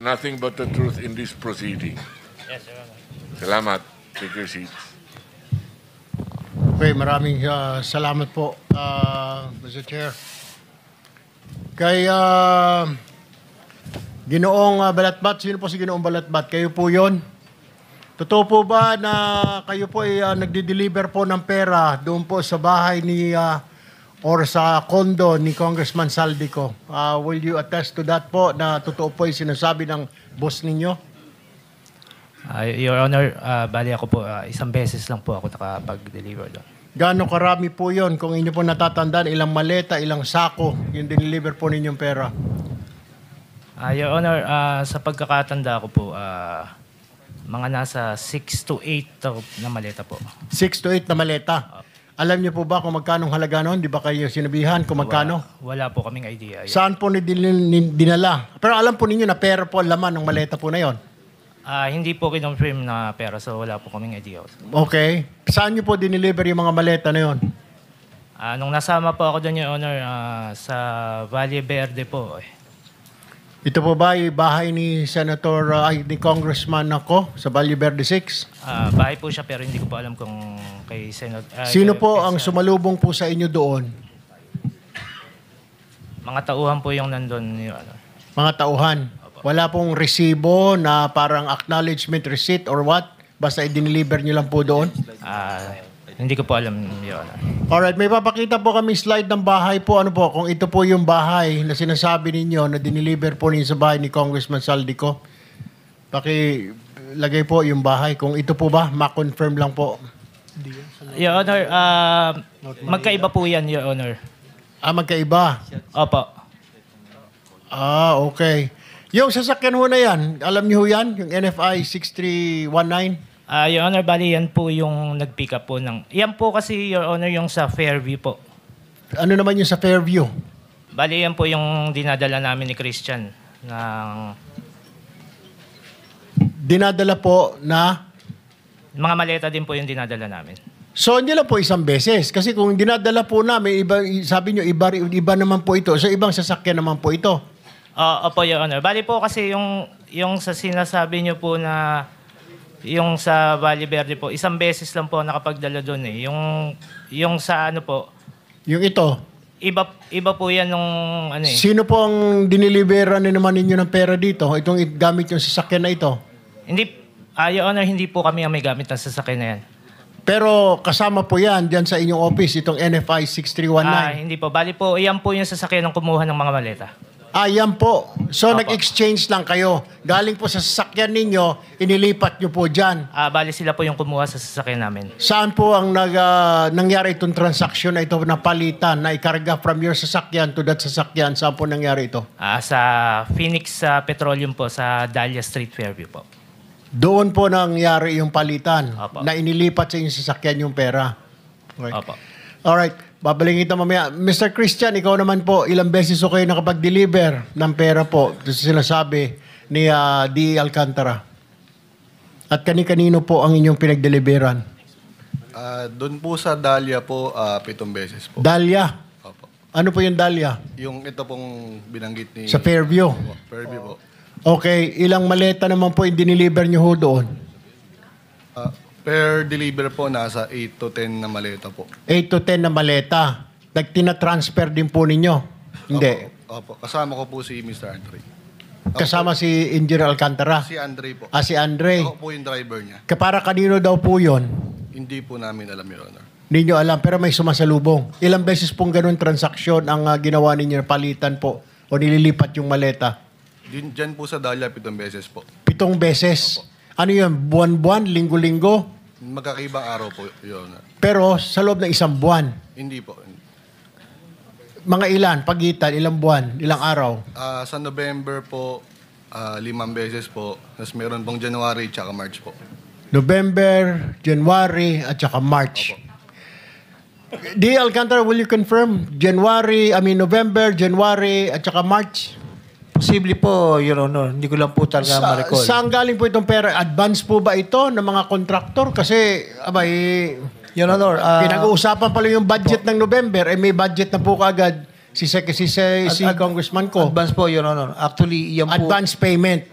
Nothing but the truth in this proceeding. Yes, Your Honor. Salamat. Take your seats. Okay, maraming salamat po, Mr. Chair. Kay Ginoong Balatbat, sino po si Ginoong Balatbat? Kayo po yon? Totoo po ba na kayo po ay nagde-deliver po ng pera doon po sa bahay ni or sa condo ni Congressman Saldico? Will you attest to that po na totoo po yung sinasabi ng boss ninyo? Your Honor, bali ako po, isang beses lang po ako nakapag-deliver doon. Gaano karami po yon? Kung inyo po natatandaan, ilang maleta, ilang sako yung deliver po ninyong pera? Your Honor, sa pagkakatanda ko po, mga nasa 6 to 8 na maleta po. 6 to 8 na maleta. Alam niyo po ba kung magkano halaga noon? Di ba kayo sinabihan kung magkano? Wala po kaming idea. Saan po dinala? Pero alam po ninyo na pera po ang laman ng maleta po na yon. Hindi po kinonfirm na pera, so wala po kaming idea. Okay. Saan niyo po dineliver yung mga maleta na yon? Nung nasama po ako doon, Your Honor, sa Valle Verde po. Ito po ba yung bahay ni ni Congressman ako sa Valle Verde 6? Bahay po siya pero hindi ko po alam kung kay Senator. Sino po ang sumalubong po sa inyo doon? Mga tauhan po yung nandun, Your Honor. Mga tauhan. Wala pong resibo na parang acknowledgement receipt or what? Basta i-deliver nyo lang po doon? Hindi ko po alam, Your Honor. Alright, may papakita po kami slide ng bahay po. Ano po, kung ito po yung bahay na sinasabi ninyo na dineliver po ninyo sa bahay ni Congressman Saldico. Pakilagay po yung bahay. Kung ito po ba, ma-confirm lang po. Your Honor, magkaiba po yan, Your Honor. Magkaiba? Opo. Okay. Yung sasakyan ho na yan, alam niyo ho yan? Yung NFI 6319? Your Honor, bali yan po yung nag-pick up po ng... Yan po kasi, Your Honor, yung sa Fairview po. Ano naman yung sa Fairview? Bali yan po yung dinadala namin ni Christian ng... Dinadala po na? Mga maleta din po yung dinadala namin. So, hindi lang po isang beses. Kasi kung dinadala po namin, sabi nyo, iba naman po ito. So, ibang sasakyan naman po ito. Opo, Your Honor. Bali po kasi yung sa sinasabi nyo po na yung sa Valle Verde po, isang beses lang po nakapagdala doon eh. Yung sa ano po, yung ito? Iba po yan nung ano eh. Sino po ang diniliberan na naman ninyo ng pera dito? Itong gamit yung sasakyan na ito? Hindi, Your Honor, hindi po kami ang may gamit ng sasakyan na yan. Pero kasama po yan dyan sa inyong office, itong NFI 6319? Hindi po. Bali po, yan po yung sasakyan ng kumuha ng mga maleta. Yan po. So, Opo. nag-exchange lang kayo. Galing po sa sasakyan ninyo, inilipat nyo po dyan. Bali sila po yung kumuha sa sasakyan namin. Saan po ang nangyari itong transaksyon na ito na palitan, na ikarga from your sasakyan to that sasakyan? Saan po nangyari ito? Sa Phoenix Petroleum po, sa Dahlia Street, Fairview po. Doon po nangyari yung palitan. Opo. Na inilipat sa inyong sasakyan yung pera. Okay. Opo. Alright. Babalikin ito mamaya. Mr. Christian, ikaw naman po, ilang beses o kayo nakapag-deliver ng pera po sinasabi ni D. Alcantara? At kani-kanino po ang inyong pinag-deliveran? Doon po sa Dahlia po, 7 beses po. Dahlia? Opo. Ano po yung Dahlia? Yung ito pong binanggit ni... Sa Fairview? Opo, Fairview po. Okay. Ilang maleta naman po yung diniliver nyo ho doon? Per deliver po, nasa 8 to 10 na maleta po. 8 to 10 na maleta. Nagtina-transfer din po ninyo? Hindi. Opo. Kasama ko po si Mr. Andre. Kasama si Engineer Alcantara? Si Andre po. Si Andre. Ako po yung driver niya. Para kanino daw po yun? Hindi po namin alam, Your Honor. Hindi nyo alam, pero may sumasalubong. Ilang beses pong ganun transaksyon ang ginawa ninyo, palitan po, o nililipat yung maleta? Diyan po sa Dahlia, 7 beses po. 7 beses? Ano yun? Buwan-buwan? Linggo-linggo? Magkakaibang araw po, Your Honor. Pero sa loob ng isang buwan? Hindi po. Mga ilan? Pagitan? Ilang buwan? Ilang araw? Sa November po, 5 beses po. Tapos meron pong January tsaka March po. November, January, at saka March. D. Alcantara, will you confirm? November, January, at saka March? Posible po, Your Honor. Hindi ko lang po talaga ma-recall. Saan galing po itong pera? Advance po ba ito ng mga kontraktor? Kasi, Your Honor, pinag-uusapan pa lang yung budget ng November. May budget na po kaagad si Congressman ko. Advance po, Your Honor. Actually, yan po... Advance payment.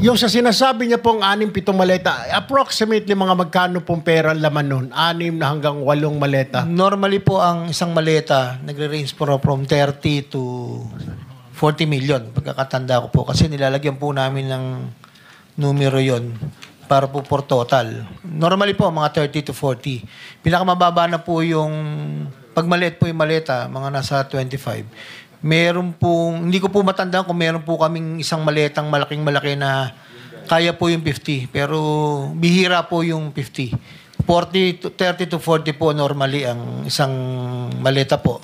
Yung sa sinasabi niya pong 6-7 maleta, approximately mga magkano pong pera ang laman nun? 6 na hanggang 8 maleta. Normally po ang isang maleta, nagre-range po from 30 to 40 million. Pagkakatanda ko po. Kasi nilalagyan po namin ng numero yon para po for total. Normally po, mga 30 to 40. Pinakamababa na po yung, pag maliit po yung maleta, mga nasa 25. Meron pong, hindi ko po matandaan kung meron po kaming isang maletang malaking-malaki na kaya po yung 50. Pero bihira po yung 50. 30 to 40 po normally ang isang maleta po.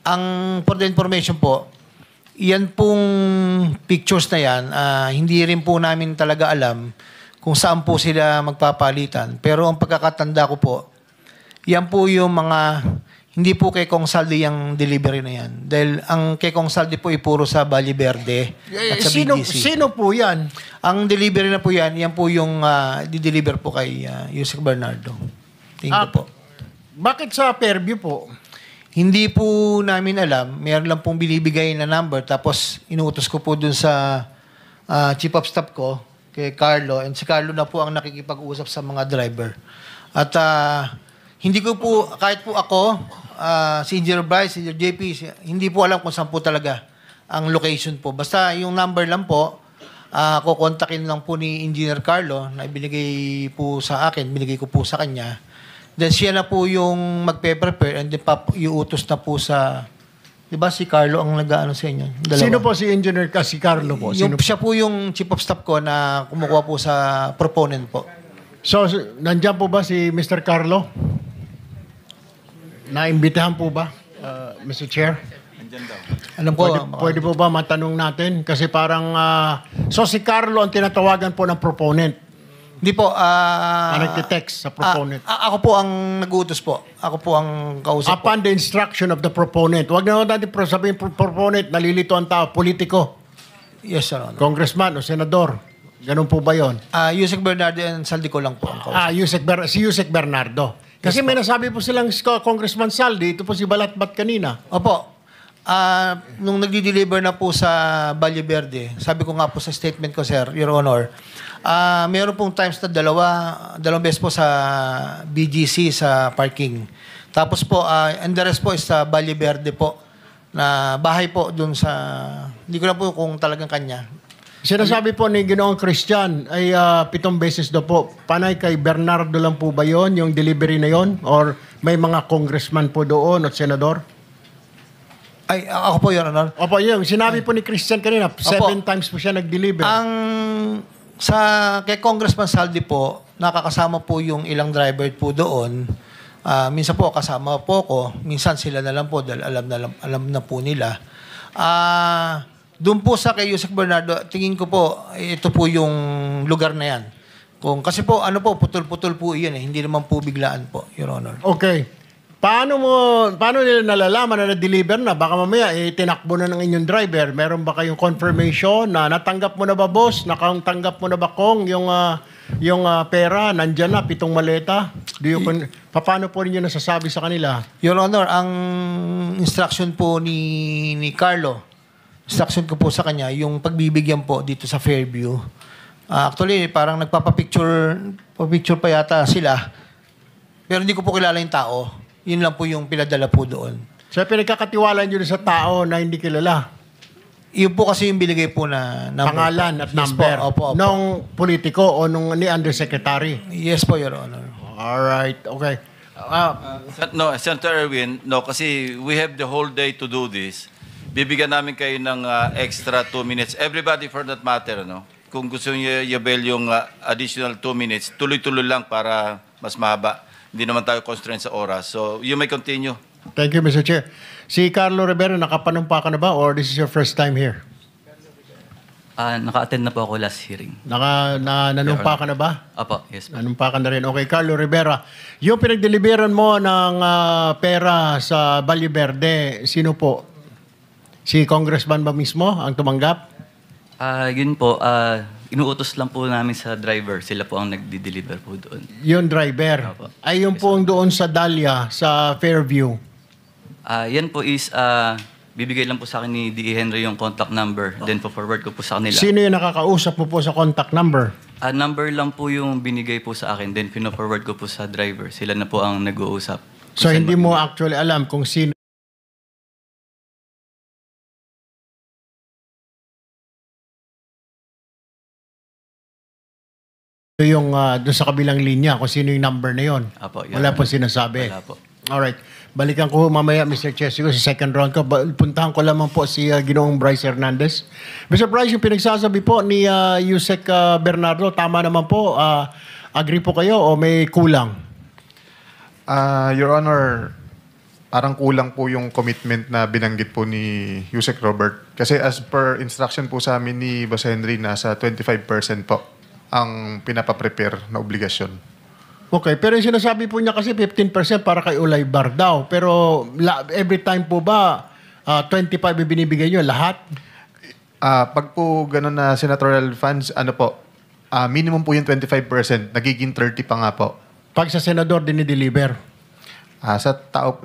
Ang for the information po, yan pong pictures na yan, hindi rin po namin talaga alam kung saan po sila magpapalitan. Pero ang pagkakatanda ko po, yan po yung mga, hindi po kay Kong Saldi yung delivery na yan. Dahil ang kay Kong Saldi po ay puro sa Valle Verde at sa BGC. Sino po yan? Ang delivery na po yan po yung di-deliver po kay Yusek Bernardo. Tingin ko po. Bakit sa Fairview po? Hindi po namin alam. Meron lang pong binibigay na number. Tapos inuutos ko po dun sa chief of staff ko, kay Carlo. And si Carlo na po ang nakikipag-usap sa mga driver. At hindi ko po, kahit po ako, si Engineer Bryce, si Engineer JP, hindi po alam kung saan po talaga ang location po. Basta yung number lang po, kukontakin lang po ni Engineer Carlo na ibinigay po sa akin, binigay ko po sa kanya. Then siya na po yung magpe-prepare and then iutos na po sa, di ba si Carlo ang nag-ano sa inyo? Dalawa. Sino po si Engineer si Carlo po? Sino Siya po yung chief of staff ko na kumukuha po sa proponent po. So, nandiyan po ba si Mr. Carlo? Naimbitahan po ba, Mr. Chair? Alam ko, Pwede po ba matanong natin? Kasi parang, so si Carlo ang tinatawagan po ng proponent. hindi po. Nagte-text sa proponent. Ako po ang nag-uutos po. Ako po ang kausap po. Upon the instruction of the proponent. Huwag na natin sabihin proponent, nalilito ang tao, politiko, Yes, Your Honor. congressman o senador. Ganun po ba yun? Yusek Bernardo and Saldico lang po ang kausap. Si Yusek Bernardo. Kasi may nasabi po silang Congressman Saldi, ito po si Balatbat kanina. Opo. Nung nagdi-deliver na po sa Valle Verde, sabi ko nga po sa statement ko, Sir, Your Honor, meron pong times na dalawang beses po sa BGC sa parking. Tapos po, and the rest po is sa Valle Verde po, na bahay po dun sa, hindi ko na po kung talagang kanya. Sinasabi po ni Ginoong Christian ay 7 beses daw po. Panay kay Bernardo lang po ba yon yung delivery na yon? Or may mga congressman po doon at senador? Ay, ako po, Your Honor. Opo, yung sinabi po ni Christian kanina, 7 times po siya nag-deliver. Kay Congressman Saldi po, nakakasama po yung ilang driver po doon. Minsan po kasama po ko, minsan sila na lang po dahil alam na po nila. Doon po sa kay Yusek Bernardo, tingin ko po, ito po yung lugar na yan. Kasi po, putol-putol po iyan eh. Hindi naman po biglaan po, Your Honor. Okay. Paano nila nalalaman na na-deliver na? Baka mamaya, tinakbo na ng inyong driver. Meron ba kayong confirmation na natanggap mo na ba, boss? Nakatanggap mo na ba, Kong, yung pera? Nandyan na, 7 maleta? Paano po ninyo nasasabi sa kanila? Your Honor, ang instruction po ni Carlo, instruction ko po sa kanya, yung pagbibigyan po dito sa Fairview. Actually, parang nagpapapicture pa yata sila. Pero hindi ko po kilala yung tao. Yun lang po yung pinadala po doon. So, pinagkakatiwalaan nyo sa tao na hindi kilala? Yun po kasi yung binigay po na number. Pangalan at number? Po, opo. Nung politiko o nung ni undersecretary? Yes po, Your Honor. Alright, okay. No, Senator Erwin, no, kasi we have the whole day to do this. Bibigyan namin kayo ng extra 2 minutes. Everybody for that matter, no? Kung gusto niyo i-avail yung additional 2 minutes, tuloy-tuloy lang para mas mahaba. Hindi naman tayo constrained sa oras. So, you may continue. Thank you, Mr. Chair. Si Carlo Rivera, nakapanumpa ka na ba or this is your first time here? Naka-attend na po ako last hearing. Nanumpa ka na ba? Apo, yes po. Nanumpa ka na rin. Okay, Carlo Rivera. Yung pinag-deliveran mo ng pera sa Valle Verde, sino po? Si Congressman ba mismo ang tumanggap? Yun po, inuutos lang po namin sa driver. Sila po ang nagdi-deliver po doon. Yung driver. Opo. Ay yung po ang doon sa Dahlia, sa Fairview. Yan po is bibigay lang po sa akin ni D.E. Henry yung contact number. Then forward ko po sa kanila. Sino yung nakakausap mo po sa contact number? Number lang po yung binigay po sa akin. Then forward ko po sa driver. Sila na po ang nag-uusap. So hindi mo actually alam kung sino yung doon sa kabilang linya, kung sino yung number na yon. Apo, Wala po sinasabi. Wala po. Alright. Balikan ko mamaya, Mr. Chesico, sa second round ko. Puntahan ko lamang po si Ginoong Bryce Hernandez. Mr. Bryce, yung pinagsasabi po ni Yusek Bernardo, tama naman po. Agree po kayo o may kulang? Your Honor, parang kulang po yung commitment na binanggit po ni Yusek Robert. Kasi as per instruction po sa amin ni Boss Henry, nasa 25% po ang pinapaprepare na obligasyon. Okay, pero yung sinasabi po niya kasi 15% para kay Ulay Bar daw. Pero every time po ba 25 yung binibigay niyo lahat? Pag po gano'n na senatorial funds, minimum po yung 25%, nagiging 30 pa nga po. Pag sa senador dinideliver? Sa tao,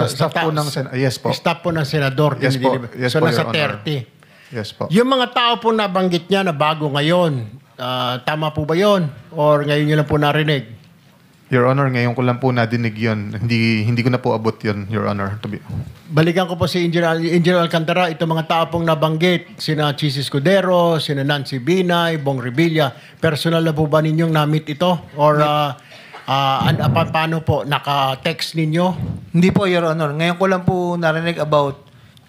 staff po ng yes po. Staff po ng senador Yes po. dinideliver. Yes so po, nasa Your Honor. 30. Yes po. Yung mga tao po nabanggit niya na bago ngayon, tama po ba yun? Or ngayon nyo lang po narinig? Your Honor, ngayon ko lang po nadinig yun. Hindi ko na po abot yun, Your Honor. Balikan ko po si Engineer Alcantara, itong mga tao pong nabanggit, sina Chis Escudero, sina Nancy Binay, Bong Revilla, personal na po ba ninyong na-meet ito? Or paano po, naka-text ninyo? Hindi po, Your Honor. Ngayon ko lang po narinig about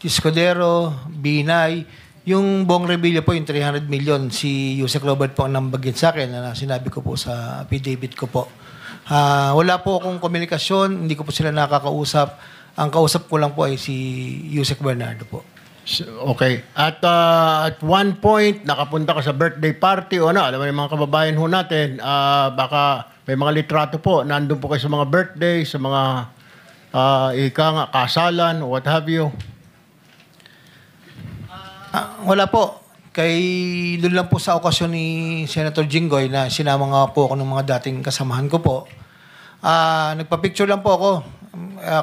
Escudero, Binay, yung Bong Revilla po, yung 300 million, si Yusek Robert po ang nambagin sa akin na sinabi ko po sa affidavit ko po. Wala po akong komunikasyon, hindi ko po sila nakakausap. Ang kausap ko lang po ay si Yusek Bernardo po. Okay. At one point, nakapunta ka sa birthday party o alam mo yung mga kababayan ho natin, baka may mga litrato po, nandun po kayo sa mga birthday, sa mga kasalan, what have you. Wala po. Doon lang po sa okasyon ni Senator Jinggoy na sinama nga po ako ng mga dating kasamahan ko po. Nagpa-picture lang po ako.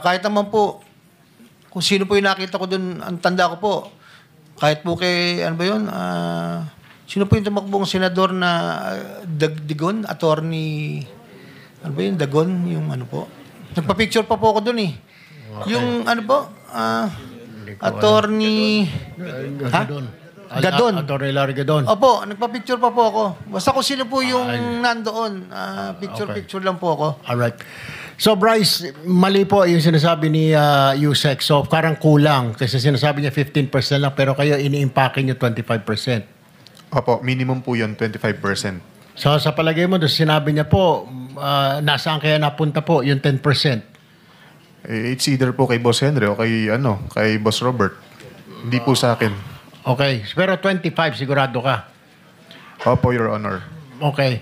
Kahit naman po, kung sino po yung nakita ko doon, ang tanda ko po. Kahit po kay, sino po yung tumakbong senador na Dagon, attorney, Dagon, yung po. Nagpa-picture pa po ako doon eh. Okay. Yung attorney, Gadon. Attorney Larry Gadon. Opo, nagpa-picture pa po ako. Basta kung sino po yung nandoon, picture lang po ako. Alright. So Bryce, mali po yung sinasabi ni Yusek. So parang kulang kasi sinasabi niya 15% lang pero kayo ini-impake niyo 25%. Opo, minimum po yun, 25%. So sa palagay mo, doon sinabi niya po, nasaan kaya napunta po yung 10%? It's either po kay Boss Henry o kay Boss Robert. Hindi po sa akin. Okay. Pero 25 sigurado ka? Opo, Your Honor. Okay.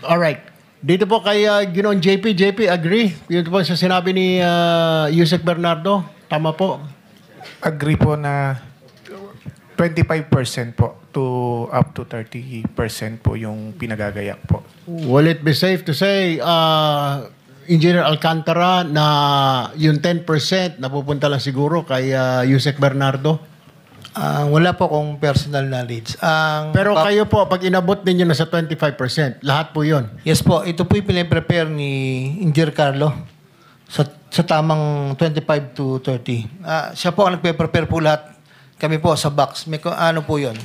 Alright. Dito po kay Ginoong JP. JP, agree? Yun po sa sinabi ni Yusek Bernardo. Tama po? Agree po na 25% po to up to 30% po yung pinagagayak po. Will it be safe to say, Engineer Alcantara, na yung 10% napupunta lang siguro kay Yusek Bernardo? Wala po akong personal knowledge. Pero kayo po, pag inabot ninyo na sa 25%, lahat po yun? Yes po. Ito po yung pinaprepare ni Engineer Carlo sa tamang 25 to 30. Siya po ang nagpe-prepare po lahat. Kami po sa box. May ano po yun?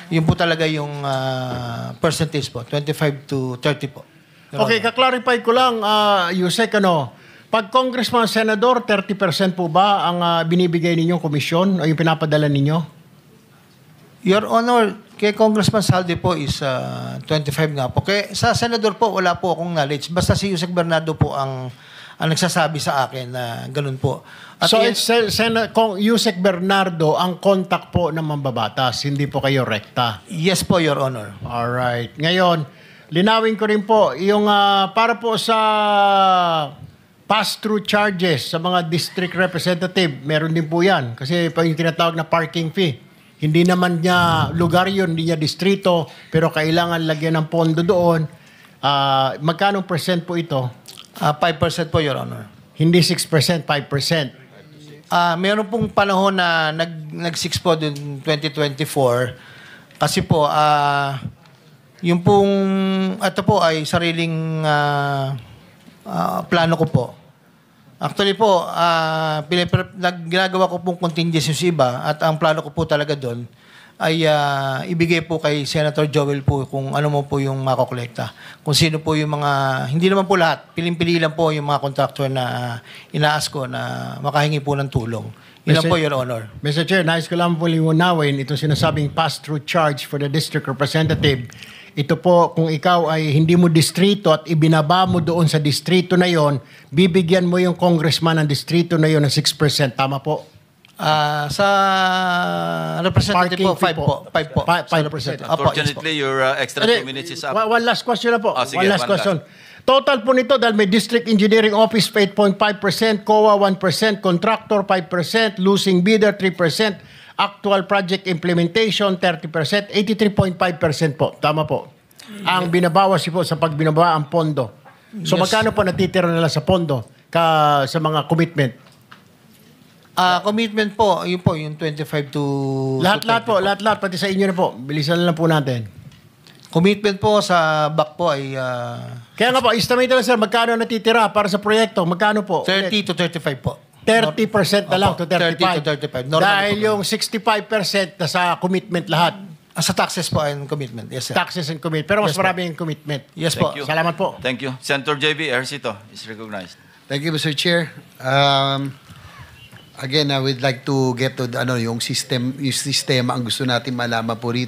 Yun po talaga yung percentage po. 25 to 30 po. Okay, kaklarify ko lang, Yusek, pag congressman, senador, 30% po ba ang binibigay ninyong komisyon o yung pinapadala ninyo? Your Honor, kay Congressman Saldi po is 25 nga po. Kaya sa senador po, wala po akong knowledge. Basta si Yusek Bernardo po ang nagsasabi sa akin na ganun po. At so, it's Yusek Bernardo ang contact po ng mambabatas, hindi po kayo rekta? Yes po, Your Honor. Alright. Ngayon, linawin ko rin po, yung para po sa pass-through charges sa mga district representative, meron din po yan. Kasi yung tinatawag na parking fee. Hindi naman niya lugar yun, hindi niya distrito, pero kailangan lagyan ng pondo doon. Magkano percent po ito? 5% po, Your Honor. Hindi 6%, 5%. Meron pong panahon na nag-6 po dun 2024 kasi po yung pong ito po ay sariling plano ko po. Actually po, ginagawa ko pong contingency sa iba at ang plano ko po talaga doon ay ibigay po kay Senator Joel po kung ano mo po yung makokolekta. Kung sino po yung mga, hindi naman po lahat, piling-pili lang po yung mga contractor na inaas ko na makahingi po ng tulong. Yun lang po, Your Honor. Mr. Chair, nais ko lang po liwanawin itong sinasabing pass-through charge for the district representative. Ito po, kung ikaw ay hindi mo distrito at ibinaba mo doon sa distrito na yon, bibigyan mo yung congressman ng distrito na yon ng 6%. Tama po? Sa representative po, 5 po. 5 po. 5%. Unfortunately, your extra 2 minutes is up. One last question na po. Sige, one last one question. Total po nito dahil may District Engineering Office 8.5%, COA 1%, Contractor 5%, Losing Bidder 3%, Actual Project Implementation 30%, 83.5% po. Tama po. Ang binabawas po sa pagbinaba ang pondo. So magkano po natitira nila sa pondo sa mga commitment? Commitment po, yun po, yung 25 to... Lahat-lahat po, lahat-lahat, pati sa inyo na po. Bilisan na lang po natin. Commitment po sa back po ay... Kaya nga po, estimate na lang sir, magkano natitira para sa proyekto? Magkano po? 30 to 35 po. 30% na lang to 35. 30 to 35. Normally Dahil po. yung 65% na sa commitment lahat. Sa taxes po and commitment. Yes, sir. Taxes and commitment. Pero mas Yes, po. marami yung commitment. Yes po. Thank you. Salamat po. Thank you. Senator JB Ercito is recognized. Thank you, Mr. Chair. Again, I would like to get to yung sistema ang gusto natin malaman po rito.